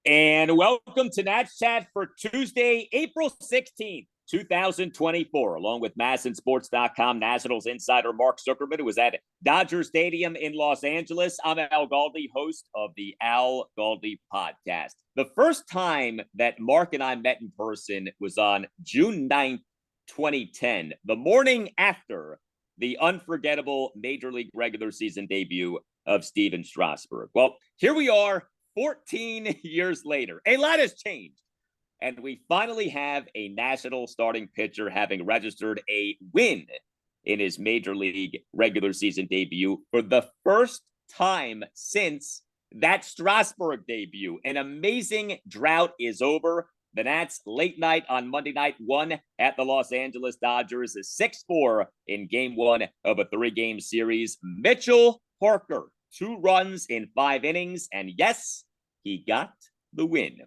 And welcome to Nats Chat for Tuesday, April 16th, 2024, along with MASNsports.com Nationals insider Mark Zuckerman, who was at Dodger Stadium in Los Angeles. I'm Al Galdi, host of the Al Galdi podcast. The first time that Mark and I met in person was on June 9th, 2010, the morning after the unforgettable Major League regular season debut of Steven Strasburg. Well, here we are 14 years later. A lot has changed. And we finally have a national starting pitcher having registered a win in his Major League regular season debut for the first time since that Strasburg debut. An amazing drought is over. The Nats late night on Monday night won at the Los Angeles Dodgers 6-4 in game one of a 3-game series. Mitchell Parker, 2 runs in 5 innings, and yes, he got the win.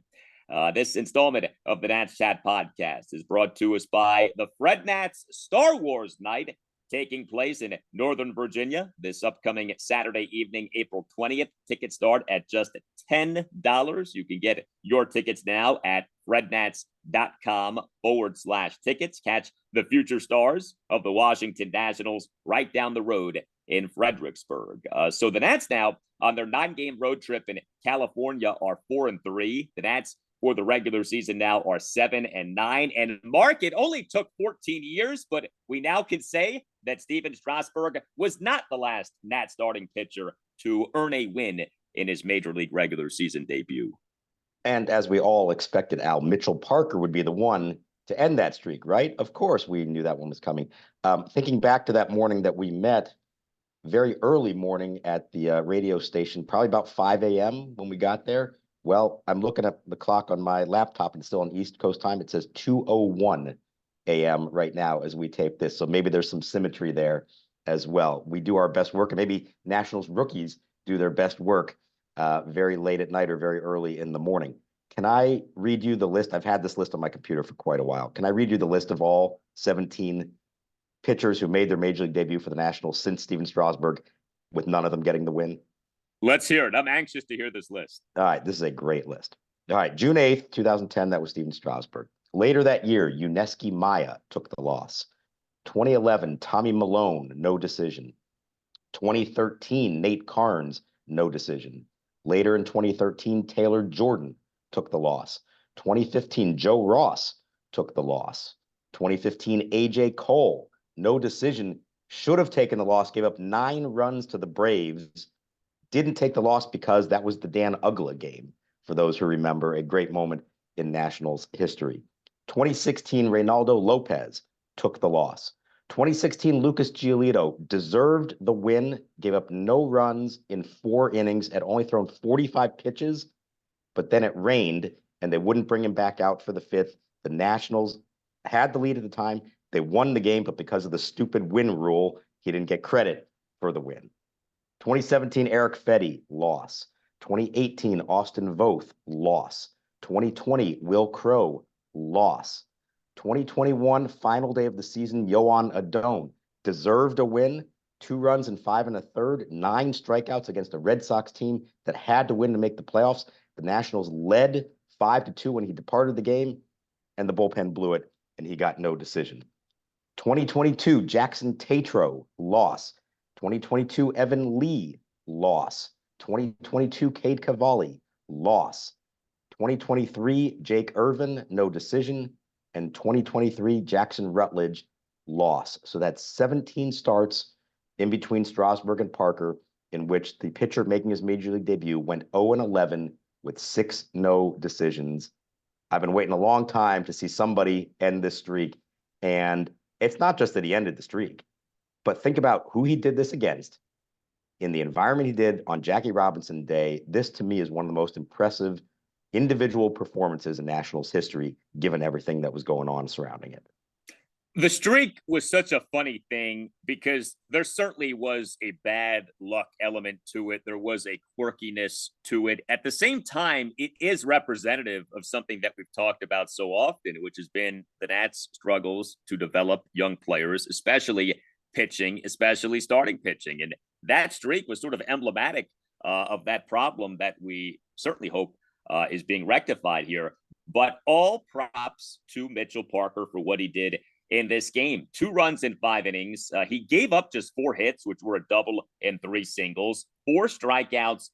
This installment of the Nats Chat podcast is brought to us by the Fred Nats Star Wars Night, taking place in Northern Virginia this upcoming Saturday evening, April 20th. Tickets start at just $10. You can get your tickets now at frednats.com/tickets. Catch the future stars of the Washington Nationals right down the road in Fredericksburg. So the Nats now on their 9-game road trip in California are 4-3. The Nats for the regular season now are 7-9. And Mark, it only took 14 years, but we now can say that Steven Strasburg was not the last Nats starting pitcher to earn a win in his Major League regular season debut. And as we all expected, Al, Mitchell Parker would be the one to end that streak, right? Of course, we knew that one was coming. Thinking back to that morning that we met, very early morning at the radio station, probably about 5 a.m. when we got there. Well, I'm looking at the clock on my laptop and still on East Coast time. It says 2:01 a.m. right now as we tape this. So maybe there's some symmetry there as well. We do our best work, and maybe Nationals rookies do their best work very late at night or very early in the morning. Can I read you the list? I've had this list on my computer for quite a while. Can I read you the list of all 17 pitchers who made their Major League debut for the Nationals since Steven Strasburg, with none of them getting the win? Let's hear it. I'm anxious to hear this list. All right, this is a great list. All right, June 8th, 2010, that was Steven Strasburg. Later that year, Yuneski Maya took the loss. 2011, Tommy Malone, no decision. 2013, Nate Carnes, no decision. Later in 2013, Taylor Jordan took the loss. 2015, Joe Ross took the loss. 2015, AJ Cole, no decision, should have taken the loss, gave up 9 runs to the Braves. Didn't take the loss because that was the Dan Uggla game, for those who remember, a great moment in Nationals history. 2016, Reynaldo Lopez took the loss. 2016, Lucas Giolito deserved the win, gave up no runs in 4 innings, had only thrown 45 pitches, but then it rained, and they wouldn't bring him back out for the 5th. The Nationals had the lead at the time. They won the game, but because of the stupid win rule, he didn't get credit for the win. 2017, Eric Fedde, loss. 2018, Austin Voth, loss. 2020, Will Crow, loss. 2021, final day of the season, Yoan Adon, deserved a win, 2 runs in 5 1/3, 9 strikeouts against a Red Sox team that had to win to make the playoffs. The Nationals led 5-2 when he departed the game, and the bullpen blew it, and he got no decision. 2022, Jackson Tatro, loss. 2022, Evan Lee, loss. 2022, Cade Cavalli, loss. 2023, Jake Irvin, no decision. And 2023, Jackson Rutledge, loss. So that's 17 starts in between Strasburg and Parker, in which the pitcher making his Major League debut went 0-11 with 6 no decisions. I've been waiting a long time to see somebody end this streak. And it's not just that he ended the streak, but think about who he did this against in the environment he did on Jackie Robinson Day. This, to me, is one of the most impressive individual performances in Nationals history, given everything that was going on surrounding it. The streak was such a funny thing because there certainly was a bad luck element to it. There was a quirkiness to it. At the same time, it is representative of something that we've talked about so often, which has been the Nats' struggles to develop young players, especially pitching, especially starting pitching. And that streak was sort of emblematic of that problem that we certainly hope is being rectified here. But all props to Mitchell Parker for what he did in this game. 2 runs in 5 innings. He gave up just 4 hits, which were a double and 3 singles. 4 strikeouts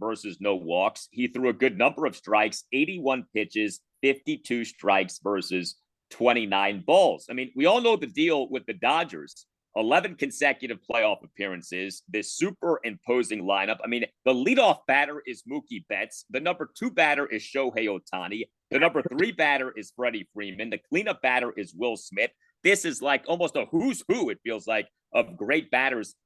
versus no walks. He threw a good number of strikes, 81 pitches, 52 strikes versus 29 balls. I mean, we all know the deal with the Dodgers. 11 consecutive playoff appearances, this super imposing lineup. I mean, the leadoff batter is Mookie Betts. The number 2 batter is Shohei Ohtani. The number 3 batter is Freddie Freeman. The cleanup batter is Will Smith. This is like almost a who's who, it feels like, of great batters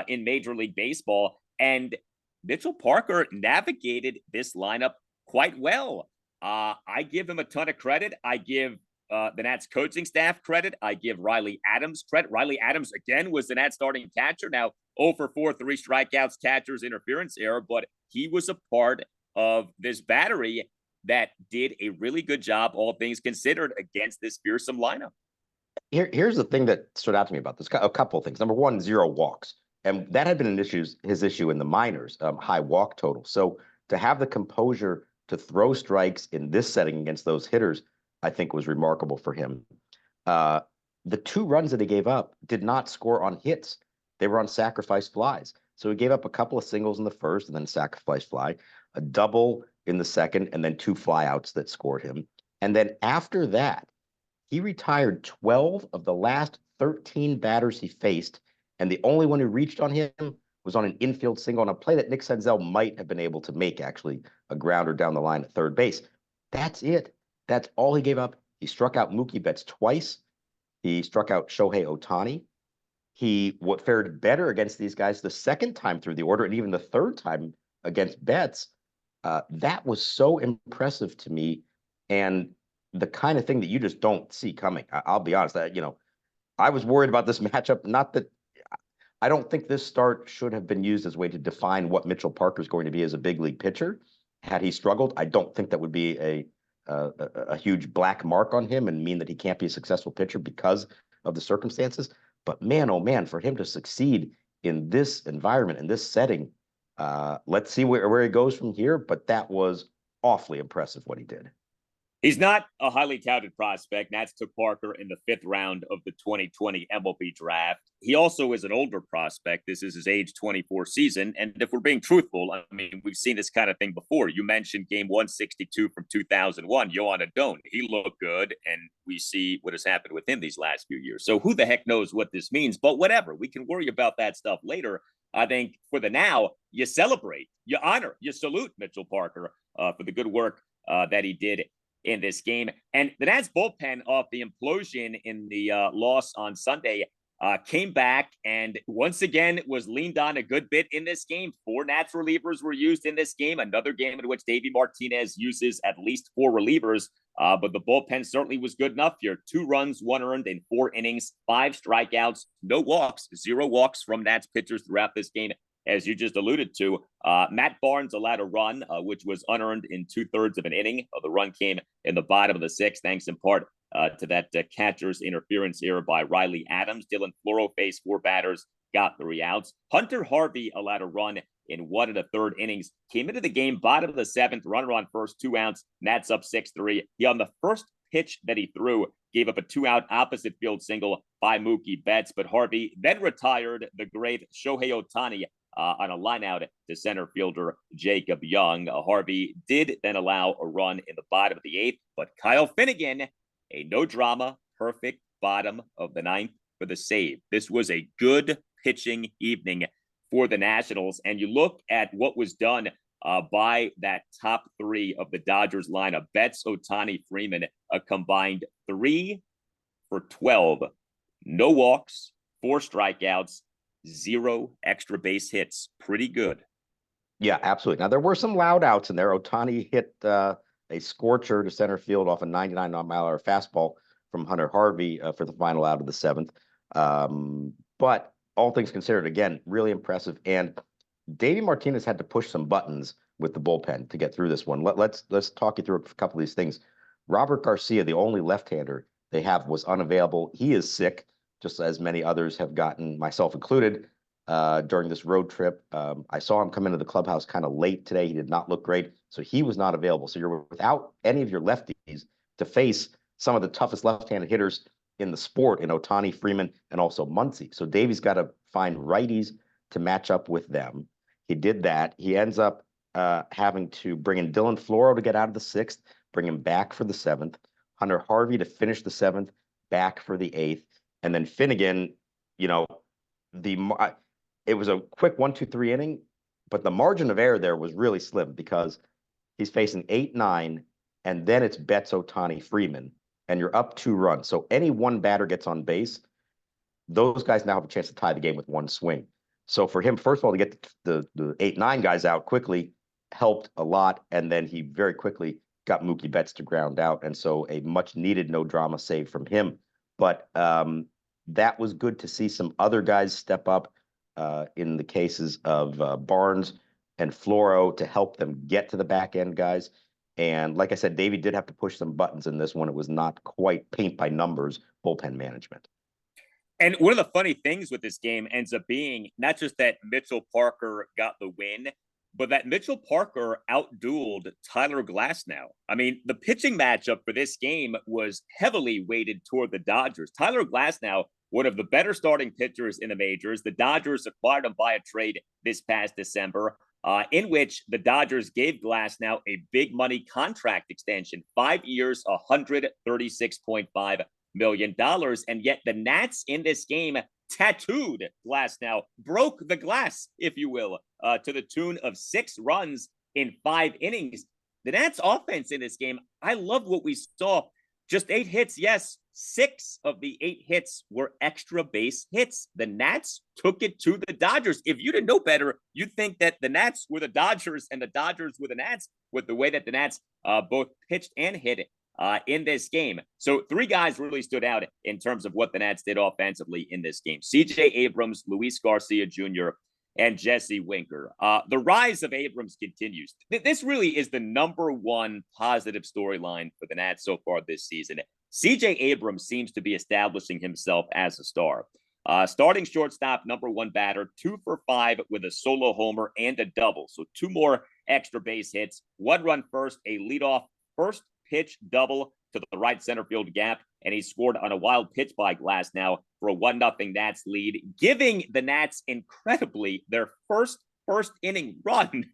in Major League Baseball. And Mitchell Parker navigated this lineup quite well. I give him a ton of credit. I give the Nats coaching staff credit. I give Riley Adams credit. Riley Adams, again, was the Nats starting catcher. Now, 0 for 4, 3 strikeouts, catcher's interference error, but he was a part of this battery that did a really good job, all things considered, against this fearsome lineup. Here's the thing that stood out to me about this. A couple of things. Number one, 0 walks. And that had been his issue in the minors, high walk total. So to have the composure to throw strikes in this setting against those hitters, I think was remarkable for him. The 2 runs that he gave up did not score on hits. They were on sacrifice flies. So he gave up a couple of singles in the first and then a sacrifice fly, a double in the second, and then 2 flyouts that scored him. And then after that, he retired 12 of the last 13 batters he faced, and the only one who reached on him was on an infield single on a play that Nick Senzel might have been able to make, actually, a grounder down the line at third base. That's it. That's all he gave up. He struck out Mookie Betts twice. He struck out Shohei Ohtani. He fared better against these guys the second time through the order, and even the third time against Betts. That was so impressive to me, and the kind of thing that you just don't see coming. I'll be honest, I was worried about this matchup. Not that I don't think this start should have been used as a way to define what Mitchell Parker is going to be as a big league pitcher. Had he struggled, I don't think that would be a huge black mark on him and mean that he can't be a successful pitcher because of the circumstances. But man, oh man, for him to succeed in this environment, in this setting, let's see where he goes from here. But that was awfully impressive what he did. He's not a highly touted prospect. Nats took Parker in the 5th round of the 2020 MLB draft. He also is an older prospect. This is his age 24 season. And if we're being truthful, I mean, we've seen this kind of thing before. You mentioned game 162 from 2001, Yohan Adon. He looked good, and we see what has happened with him these last few years. So who the heck knows what this means? But whatever, we can worry about that stuff later. I think for the now, you celebrate, you honor, you salute Mitchell Parker for the good work that he did in this game. And the Nats bullpen, off the implosion in the loss on Sunday, came back and once again was leaned on a good bit in this game. 4 Nats relievers were used in this game, another game in which Davey Martinez uses at least 4 relievers. But the bullpen certainly was good enough here. 2 runs, 1 earned in 4 innings, 5 strikeouts, no walks, 0 walks from Nats pitchers throughout this game. As you just alluded to, Matt Barnes allowed a run, which was unearned in 2/3 of an inning. The run came in the bottom of the 6th, thanks in part to that catcher's interference error by Riley Adams. Dylan Floro faced 4 batters, got 3 outs. Hunter Harvey allowed a run in 1 1/3 innings. Came into the game bottom of the 7th, runner on first, 2 outs. Nats up 6-3. He, on the first pitch that he threw, gave up a 2-out opposite field single by Mookie Betts. But Harvey then retired the great Shohei Ohtani on a line out to center fielder Jacob Young. Harvey did then allow a run in the bottom of the 8th, but Kyle Finnegan, a no drama, perfect bottom of the 9th for the save. This was a good pitching evening for the Nationals. And you look at what was done by that top 3 of the Dodgers lineup. Betts, Ohtani, Freeman, a combined 3 for 12. No walks, 4 strikeouts, 0 extra base hits. Pretty good. Yeah, absolutely. Now, there were some loud outs in there. Ohtani hit a scorcher to center field off a 99-mile-an-hour fastball from Hunter Harvey for the final out of the 7th. But all things considered, again, really impressive. And Davey Martinez had to push some buttons with the bullpen to get through this one. Let's talk you through a couple of these things. Robert Garcia, the only left-hander they have, was unavailable. He is sick, just as many others have gotten, myself included. during this road trip. I saw him come into the clubhouse kind of late today. He did not look great, so he was not available. So you're without any of your lefties to face some of the toughest left-handed hitters in the sport in Ohtani, Freeman, and also Muncy. So Davey's got to find righties to match up with them. He did that. He ends up having to bring in Dylan Floro to get out of the sixth, bring him back for the seventh, Hunter Harvey to finish the seventh, back for the eighth, and then Finnegan, you know, it was a quick 1-2-3 inning, but the margin of error there was really slim because he's facing 8-9, and then it's Betts, Ohtani, Freeman, and you're up 2 runs. So any one batter gets on base, those guys now have a chance to tie the game with one swing. So for him, first of all, to get the 8-9 guys out quickly helped a lot, and then he very quickly got Mookie Betts to ground out, and so a much needed no drama save from him. But that was good to see some other guys step up in the cases of Barnes and Floro to help them get to the back end guys. And like I said, Davey did have to push some buttons in this one. It was not quite paint by numbers bullpen management. And one of the funny things with this game ends up being not just that Mitchell Parker got the win, but that Mitchell Parker outdueled Tyler Glasnow. I mean, the pitching matchup for this game was heavily weighted toward the Dodgers. Tyler Glasnow, one of the better starting pitchers in the majors. The Dodgers acquired him by a trade this past December, in which the Dodgers gave Glasnow a big money contract extension, 5 years, $136.5 million. And yet the Nats in this game tattooed Glasnow, broke the glass, if you will, to the tune of 6 runs in 5 innings. The Nats offense in this game, I loved what we saw. Just 8 hits, yes. 6 of the 8 hits were extra base hits. The Nats took it to the Dodgers. If you didn't know better, you'd think that the Nats were the Dodgers and the Dodgers were the Nats with the way that the Nats both pitched and hit in this game. So 3 guys really stood out in terms of what the Nats did offensively in this game. C.J. Abrams, Luis Garcia Jr., and Jesse Winker. The rise of Abrams continues. This really is the #1 positive storyline for the Nats so far this season. C.J. Abrams seems to be establishing himself as a star. Starting shortstop, #1 batter, 2 for 5 with a solo homer and a double. So 2 more extra base hits, 1 run first, a leadoff first pitch double to the right center field gap, and he scored on a wild pitch by Glasnow for a 1-0 Nats lead, giving the Nats incredibly their first inning run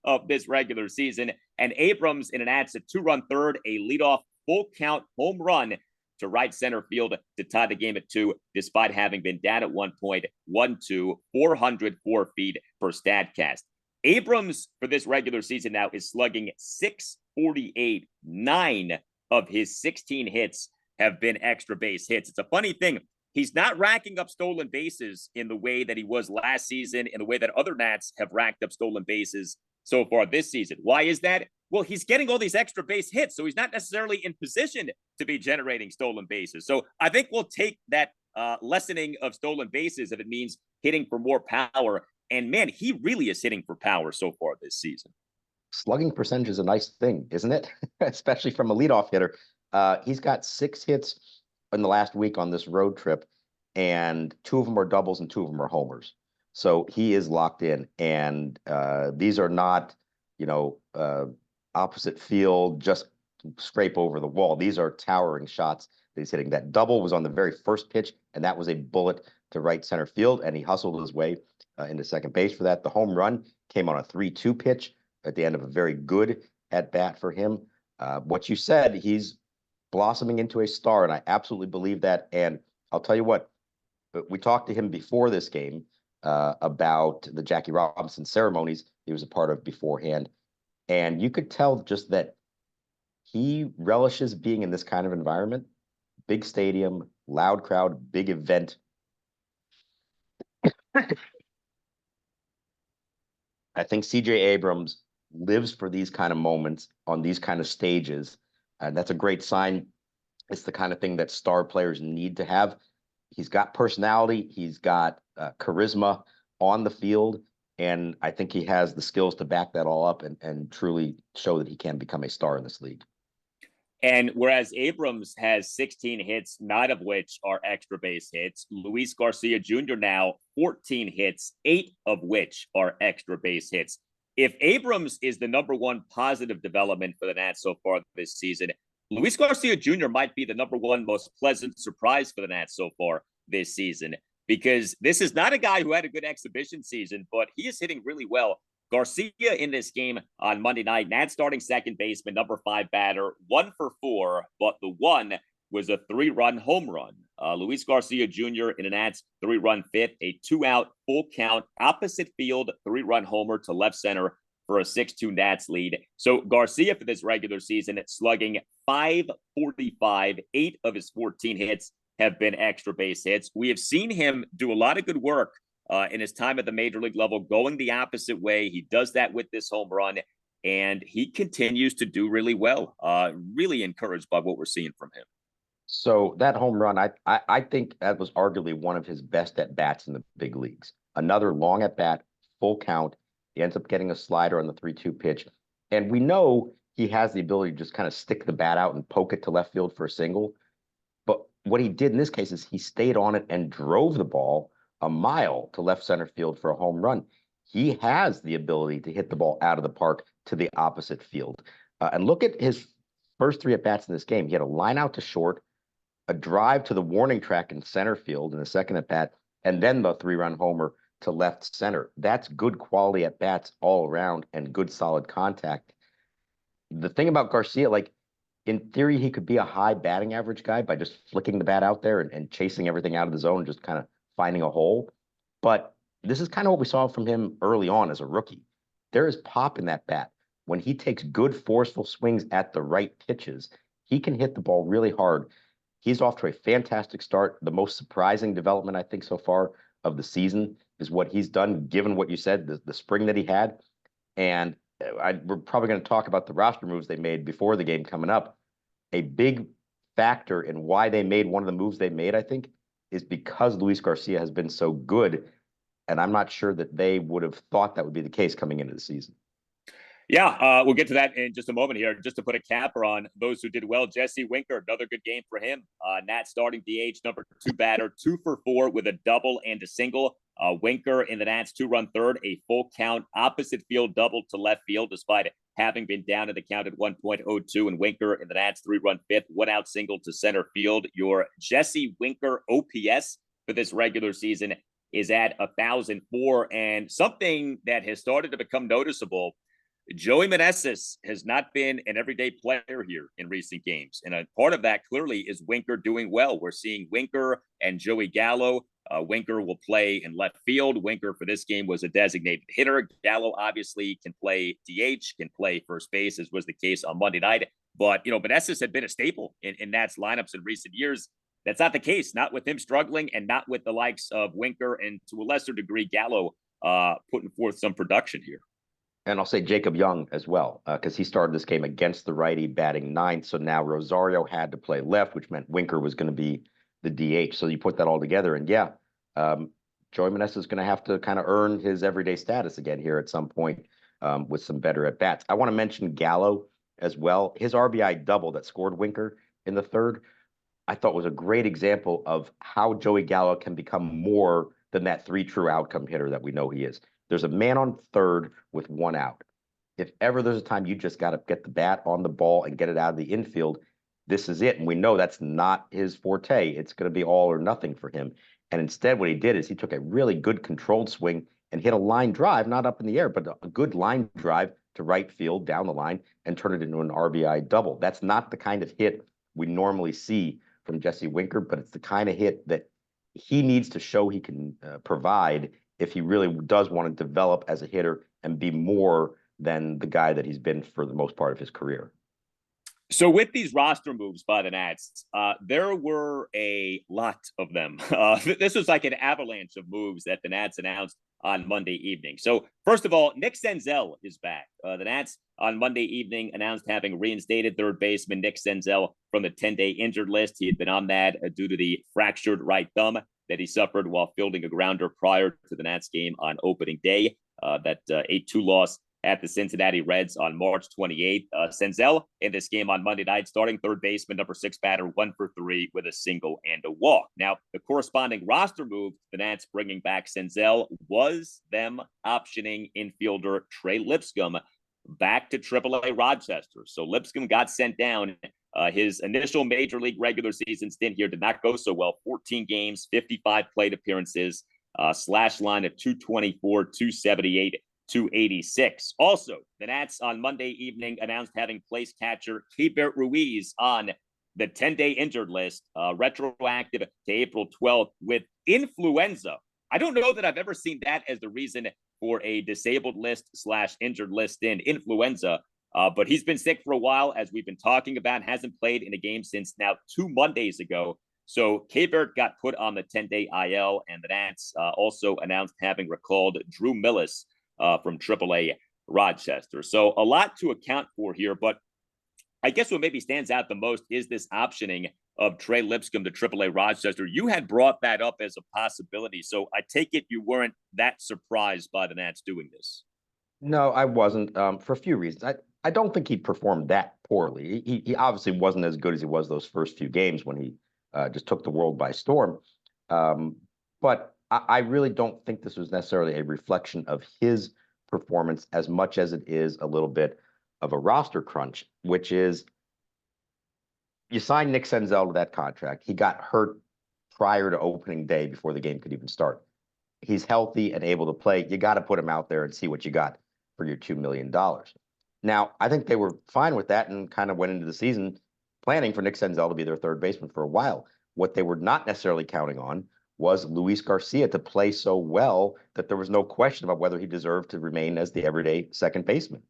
of this regular season. And Abrams in an Nats a 2-run third, a leadoff full count home run to right center field to tie the game at 2, despite having been down at one point, 1-2, 404 feet per StatCast. Abrams for this regular season now is slugging .648. 9 of his 16 hits have been extra base hits. It's a funny thing. He's not racking up stolen bases in the way that he was last season, in the way that other Nats have racked up stolen bases so far this season. Why is that? Well, he's getting all these extra base hits, so he's not necessarily in position to be generating stolen bases. So I think we'll take that lessening of stolen bases if it means hitting for more power. And man, he really is hitting for power so far this season. Slugging percentage is a nice thing, isn't it? Especially from a leadoff hitter. He's got 6 hits in the last week on this road trip, and 2 of them are doubles and 2 of them are homers. So he is locked in, and these are not, opposite field, just scrape over the wall. These are towering shots that he's hitting. That double was on the very first pitch, and that was a bullet to right center field, and he hustled his way into second base for that. The home run came on a 3-2 pitch at the end of a very good at bat for him. What you said, he's blossoming into a star, and I absolutely believe that. And I'll tell you what, we talked to him before this game about the Jackie Robinson ceremonies he was a part of beforehand. And you could tell just that he relishes being in this kind of environment. Big stadium, loud crowd, big event. I think C.J. Abrams lives for these kind of moments on these kind of stages. And that's a great sign. It's the kind of thing that star players need to have. He's got personality. He's got charisma on the field. And I think he has the skills to back that all up and truly show that he can become a star in this league. And whereas Abrams has 16 hits, 9 of which are extra base hits, Luis Garcia Jr. now 14 hits, 8 of which are extra base hits. If Abrams is the number one positive development for the Nats so far this season, Luis Garcia Jr. might be the number one most pleasant surprise for the Nats so far this season, because this is not a guy who had a good exhibition season, but he is hitting really well. Garcia in this game on Monday night, Nats starting second baseman, number 5 batter, 1 for 4, but the one was a 3-run home run. Luis Garcia Jr. in a Nats 3-run fifth, a 2-out full count, opposite field 3-run homer to left center for a 6-2 Nats lead. So Garcia for this regular season, slugging .545, 8 of his 14 hits have been extra base hits. We have seen him do a lot of good work in his time at the major league level, going the opposite way. He does that with this home run, and he continues to do really well. Really encouraged by what we're seeing from him. So that home run, I think that was arguably one of his best at bats in the big leagues. Another long at bat, full count. He ends up getting a slider on the 3-2 pitch. And we know he has the ability to just kind of stick the bat out and poke it to left field for a single. But what he did in this case is he stayed on it and drove the ball a mile to left center field for a home run. He has the ability to hit the ball out of the park to the opposite field. And look at his first 3 at-bats in this game. He had a line out to short, a drive to the warning track in center field in the second at-bat, and then the 3-run homer to left center. That's good quality at-bats all around and good solid contact. The thing about Garcia, like, in theory, he could be a high batting average guy by just flicking the bat out there and chasing everything out of the zone, just kind of finding a hole. But this is kind of what we saw from him early on as a rookie. There is pop in that bat. When he takes good, forceful swings at the right pitches, he can hit the ball really hard. He's off to a fantastic start. The most surprising development, I think, so far of the season is what he's done, given what you said, the spring that he had. And we're probably going to talk about the roster moves they made before the game coming up. A big factor in why they made one of the moves they made, I think, is because Luis Garcia has been so good. And I'm not sure that they would have thought that would be the case coming into the season. Yeah, we'll get to that in just a moment here. Just to put a capper on those who did well, Jesse Winker, another good game for him. Nat starting DH, number 2 batter, 2 for 4 with a double and a single. Winker in the Nats 2-run third, a full count opposite field double to left field, despite having been down in the count at 1.02. And Winker in the Nats 3-run fifth, 1-out single to center field. Your Jesse Winker OPS for this regular season is at 1,004. And something that has started to become noticeable, Joey Meneses has not been an everyday player here in recent games. And a part of that clearly is Winker doing well. We're seeing Winker and Joey Gallo. Winker will play in left field. Winker for this game was a designated hitter. Gallo obviously can play DH, can play first base, as was the case on Monday night. But, Meneses had been a staple in Nats lineups in recent years. That's not the case, not with him struggling and not with the likes of Winker and to a lesser degree Gallo putting forth some production here. And I'll say Jacob Young as well, because he started this game against the righty batting ninth. So now Rosario had to play left, which meant Winker was going to be the DH. So you put that all together, and Joey Meneses is going to have to kind of earn his everyday status again here at some point with some better at-bats. I want to mention Gallo as well. His RBI double that scored Winker in the third, I thought was a great example of how Joey Gallo can become more than that 3 true outcome hitter that we know he is. There's a man on third with 1 out. If ever there's a time you just got to get the bat on the ball and get it out of the infield, this is it. And we know that's not his forte. It's going to be all or nothing for him. And instead, what he did is he took a really good controlled swing and hit a line drive, not up in the air, but a good line drive to right field down the line and turn it into an RBI double. That's not the kind of hit we normally see from Jesse Winker, but it's the kind of hit that he needs to show he can provide if he really does want to develop as a hitter and be more than the guy that he's been for the most part of his career. So with these roster moves by the Nats, there were a lot of them. This was like an avalanche of moves that the Nats announced on Monday evening. So first of all, Nick Senzel is back. The Nats on Monday evening announced having reinstated third baseman Nick Senzel from the 10-day injured list. He had been on that due to the fractured right thumb that he suffered while fielding a grounder prior to the Nats game on opening day. That 8-2 loss at the Cincinnati Reds on March 28th. Senzel in this game on Monday night, starting third baseman, number 6 batter, 1 for 3 with a single and a walk. Now, the corresponding roster move, the Nats bringing back Senzel, was them optioning infielder Trey Lipscomb back to AAA Rochester. So Lipscomb got sent down. His initial major league regular season stint here did not go so well. 14 games, 55 plate appearances, slash line of 224, 278, 286. Also, the Nats on Monday evening announced having placed catcher Keibert Ruiz on the 10-day injured list, retroactive to April 12th with influenza. I don't know that I've ever seen that as the reason for a disabled list / injured list in influenza. But he's been sick for a while, as we've been talking about, hasn't played in a game since now 2 Mondays ago. So Keibert got put on the 10-day IL, and the Nats also announced having recalled Drew Millis from AAA Rochester. So a lot to account for here, but I guess what maybe stands out the most is this optioning of Trey Lipscomb to AAA Rochester. You had brought that up as a possibility, so I take it you weren't that surprised by the Nats doing this. No, I wasn't, for a few reasons. I don't think he performed that poorly. He obviously wasn't as good as he was those first few games when he just took the world by storm. But I really don't think this was necessarily a reflection of his performance as much as it is a little bit of a roster crunch, which is you signed Nick Senzel to that contract. He got hurt prior to opening day before the game could even start. He's healthy and able to play. You got to put him out there and see what you got for your $2 million. Now, I think they were fine with that and kind of went into the season planning for Nick Senzel to be their third baseman for a while. What they were not necessarily counting on was Luis Garcia to play so well that there was no question about whether he deserved to remain as the everyday second baseman.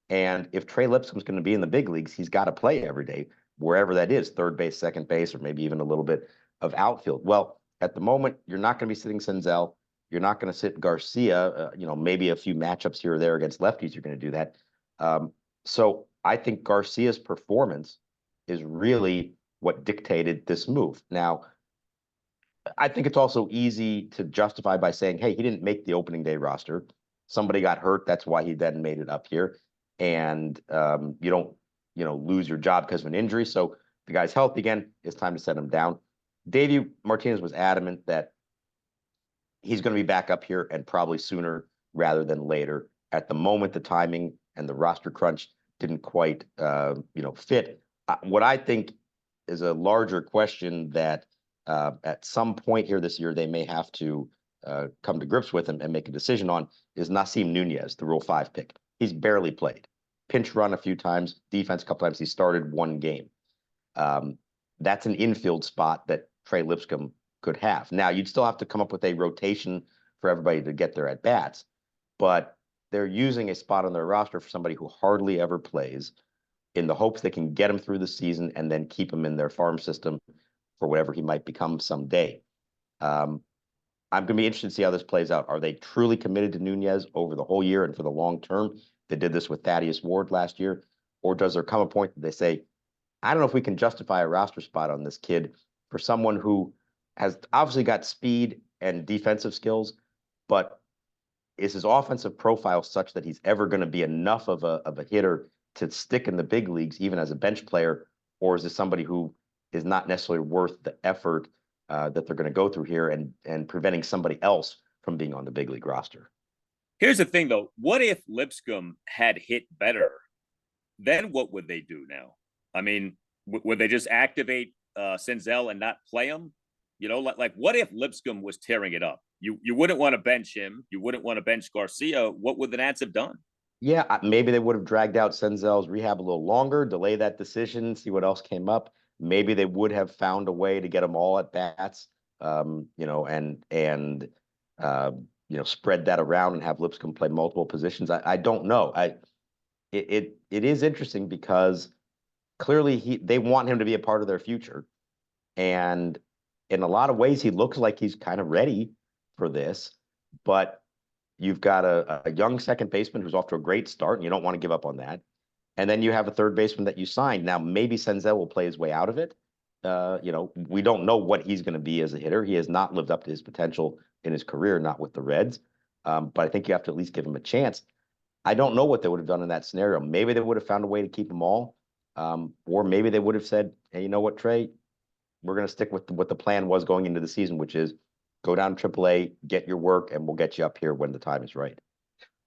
And if Trey Lipscomb's going to be in the big leagues, he's got to play every day, wherever that is, third base, second base, or maybe even a little bit of outfield. Well, at the moment, you're not going to be sitting Senzel. You're not going to sit Garcia. Maybe a few matchups here or there against lefties, you're going to do that. So I think Garcia's performance is really what dictated this move. Now, I think it's also easy to justify by saying, hey, he didn't make the opening day roster. Somebody got hurt. That's why he then made it up here. And you don't, lose your job because of an injury. So the guy's healthy again. It's time to set him down. Davey Martinez was adamant that he's going to be back up here and probably sooner rather than later. At the moment, the timing and the roster crunch didn't quite, fit. What I think is a larger question that at some point here this year, they may have to come to grips with and make a decision on is Nasim Nunez, the Rule 5 pick. He's barely played. Pinch run a few times, defense a couple times. He started one game. That's an infield spot that Trey Lipscomb could have. Now, you'd still have to come up with a rotation for everybody to get their at-bats, but they're using a spot on their roster for somebody who hardly ever plays in the hopes they can get him through the season and then keep him in their farm system for whatever he might become someday. I'm going to be interested to see how this plays out. Are they truly committed to Nunez over the whole year and for the long term? They did this with Thaddeus Ward last year. Or does there come a point that they say, I don't know if we can justify a roster spot on this kid for someone who has obviously got speed and defensive skills, but is his offensive profile such that he's ever going to be enough of a hitter to stick in the big leagues, even as a bench player? Or is this somebody who is not necessarily worth the effort that they're going to go through here and preventing somebody else from being on the big league roster? Here's the thing, though. What if Lipscomb had hit better? Then what would they do now? I mean, would they just activate Senzel and not play him? Like what if Lipscomb was tearing it up? You wouldn't want to bench him. You wouldn't want to bench Garcia. What would the Nats have done? Yeah, maybe they would have dragged out Senzel's rehab a little longer, delay that decision, see what else came up. Maybe they would have found a way to get them all at bats, and spread that around and have Lipscomb play multiple positions. I don't know. It is interesting because clearly they want him to be a part of their future, and in a lot of ways he looks like he's kind of ready for this, but you've got a young second baseman who's off to a great start, and you don't want to give up on that. And then you have a third baseman that you signed. Now, maybe Senzel will play his way out of it. We don't know what he's going to be as a hitter. He has not lived up to his potential in his career, not with the Reds. But I think you have to at least give him a chance. I don't know what they would have done in that scenario. Maybe they would have found a way to keep them all. Or maybe they would have said, hey, you know what, Trey, we're going to stick with what the plan was going into the season, which is go down to AAA, get your work, and we'll get you up here when the time is right.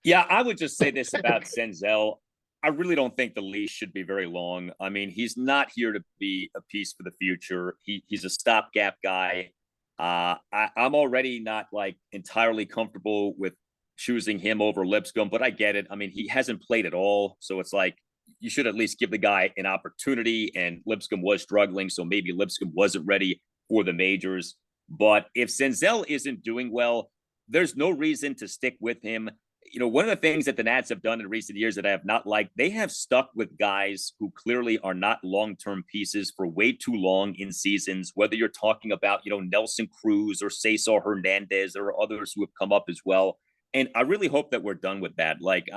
Yeah, I would just say this about Senzel. I really don't think the leash should be very long. I mean, he's not here to be a piece for the future. He's a stopgap guy. I'm already not like entirely comfortable with choosing him over Lipscomb, but I get it. I mean, he hasn't played at all, so it's like you should at least give the guy an opportunity. And Lipscomb was struggling, so maybe Lipscomb wasn't ready for the majors. But if Senzel isn't doing well, there's no reason to stick with him. You know, one of the things that the Nats have done in recent years that I have not liked, they have stuck with guys who clearly are not long-term pieces for way too long in seasons, whether you're talking about, you know, Nelson Cruz or Cesar Hernandez or others who have come up as well. And I really hope that we're done with that. Like,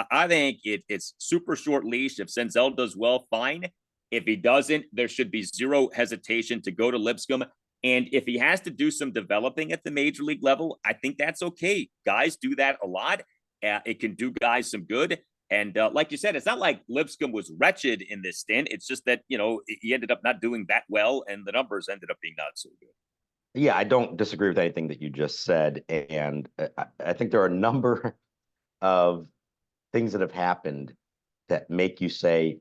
I think it's super short leash. If Senzel does well, fine. If he doesn't, there should be zero hesitation to go to Lipscomb. And if he has to do some developing at the major league level, I think that's okay. Guys do that a lot. It can do guys some good. And like you said, it's not like Lipscomb was wretched in this stint. It's just that, you know, he ended up not doing that well, and the numbers ended up being not so good. Yeah, I don't disagree with anything that you just said. And I think there are a number of things that have happened that make you say,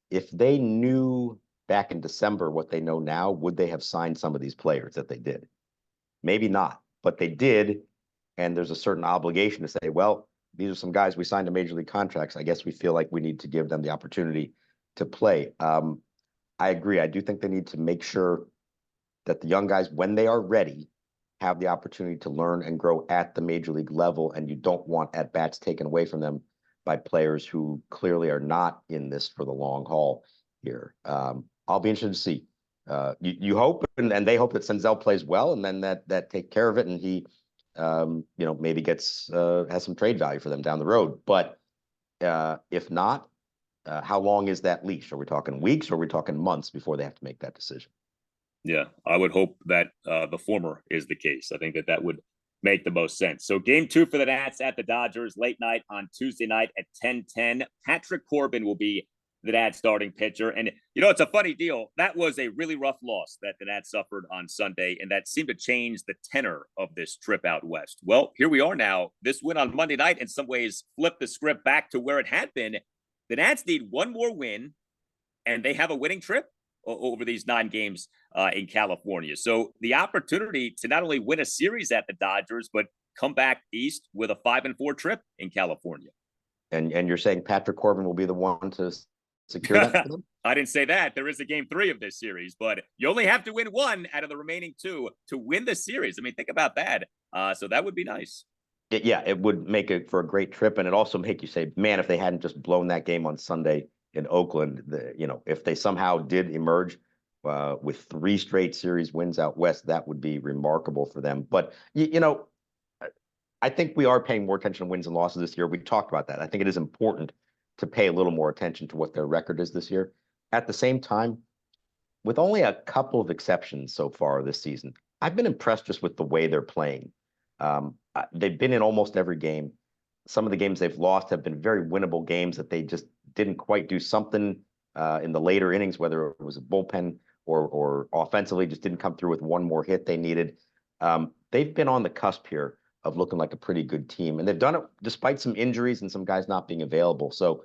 if they knew back in December what they know now, would they have signed some of these players that they did? Maybe not, but they did. And there's a certain obligation to say, well, these are some guys we signed to major league contracts. I guess we feel like we need to give them the opportunity to play. I agree. I do think they need to make sure that the young guys, when they are ready, have the opportunity to learn and grow at the major league level. And you don't want at bats taken away from them by players who clearly are not in this for the long haul here. I'll be interested to see. You hope, and they hope that Senzel plays well, and then that take care of it, and he, you know, maybe gets has some trade value for them down the road. But if not, how long is that leash? Are we talking weeks, or are we talking months before they have to make that decision? Yeah, I would hope that the former is the case. I think that would make the most sense. So game 2 for the Nats at the Dodgers late night on Tuesday night at 10:10. Patrick Corbin will be the Nats starting pitcher. And, you know, it's a funny deal. That was a really rough loss that the Nats suffered on Sunday, and that seemed to change the tenor of this trip out west. Well, here we are now. This win on Monday night in some ways flipped the script back to where it had been. The Nats need one more win, and they have a winning trip over these 9 games in California. So the opportunity to not only win a series at the Dodgers, but come back east with a 5-4 trip in California. And you're saying Patrick Corbin will be the one to secure that for them? I didn't say that. There is a game 3 of this series, but you only have to win 1 out of the remaining 2 to win the series. I mean, think about that. So that would be nice. Yeah, it would make it for a great trip, and it also make you say, man, if they hadn't just blown that game on Sunday in Oakland, you know, if they somehow did emerge with 3 straight series wins out west, that would be remarkable for them. But you know, I think we are paying more attention to wins and losses this year. We talked about that. I think it is important to pay a little more attention to what their record is this year. At the same time, with only a couple of exceptions so far this season, I've been impressed just with the way they're playing. They've been in almost every game. Some of the games they've lost have been very winnable games that they just didn't quite do something in the later innings, whether it was a bullpen or offensively, just didn't come through with one more hit they needed. They've been on the cusp here of looking like a pretty good team, and they've done it despite some injuries and some guys not being available. So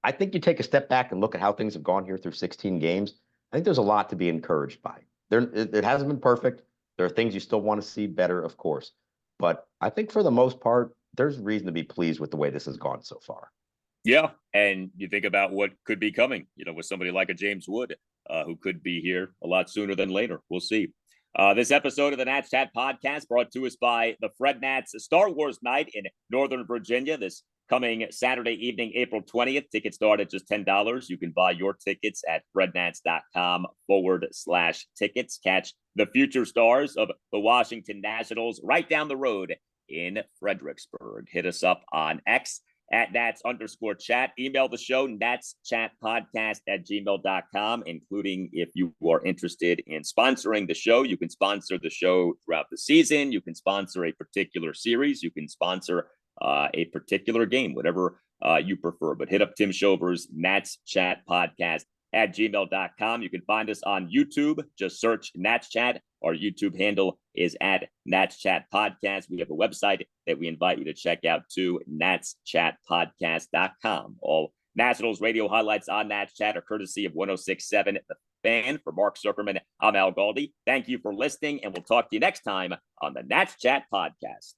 I think you take a step back and look at how things have gone here through 16 games. I think there's a lot to be encouraged by. It hasn't been perfect. There are things you still want to see better, of course. But I think for the most part, there's reason to be pleased with the way this has gone so far. Yeah, and you think about what could be coming, you know, with somebody like a James Wood, who could be here a lot sooner than later. We'll see. This episode of the Nats Chat podcast brought to us by the Fred Nats Star Wars Night in Northern Virginia this coming Saturday evening, April 20th. Tickets start at just $10. You can buy your tickets at frednats.com/tickets. Catch the future stars of the Washington Nationals right down the road in Fredericksburg. Hit us up on X at Nats_chat. Email the show, natschatpodcast@gmail.com, including if you are interested in sponsoring the show. You can sponsor the show throughout the season. You can sponsor a particular series. You can sponsor a particular game, whatever you prefer. But hit up Tim Shover's Nats Chat podcast at gmail.com. You can find us on YouTube. Just search Nats Chat. Our YouTube handle is at Nats Chat Podcast. We have a website that we invite you to check out too, natschatpodcast.com. All Nationals radio highlights on Nats Chat are courtesy of 106.7 The Fan. For Mark Zuckerman, I'm Al Galdi. Thank you for listening, and we'll talk to you next time on the Nats Chat Podcast.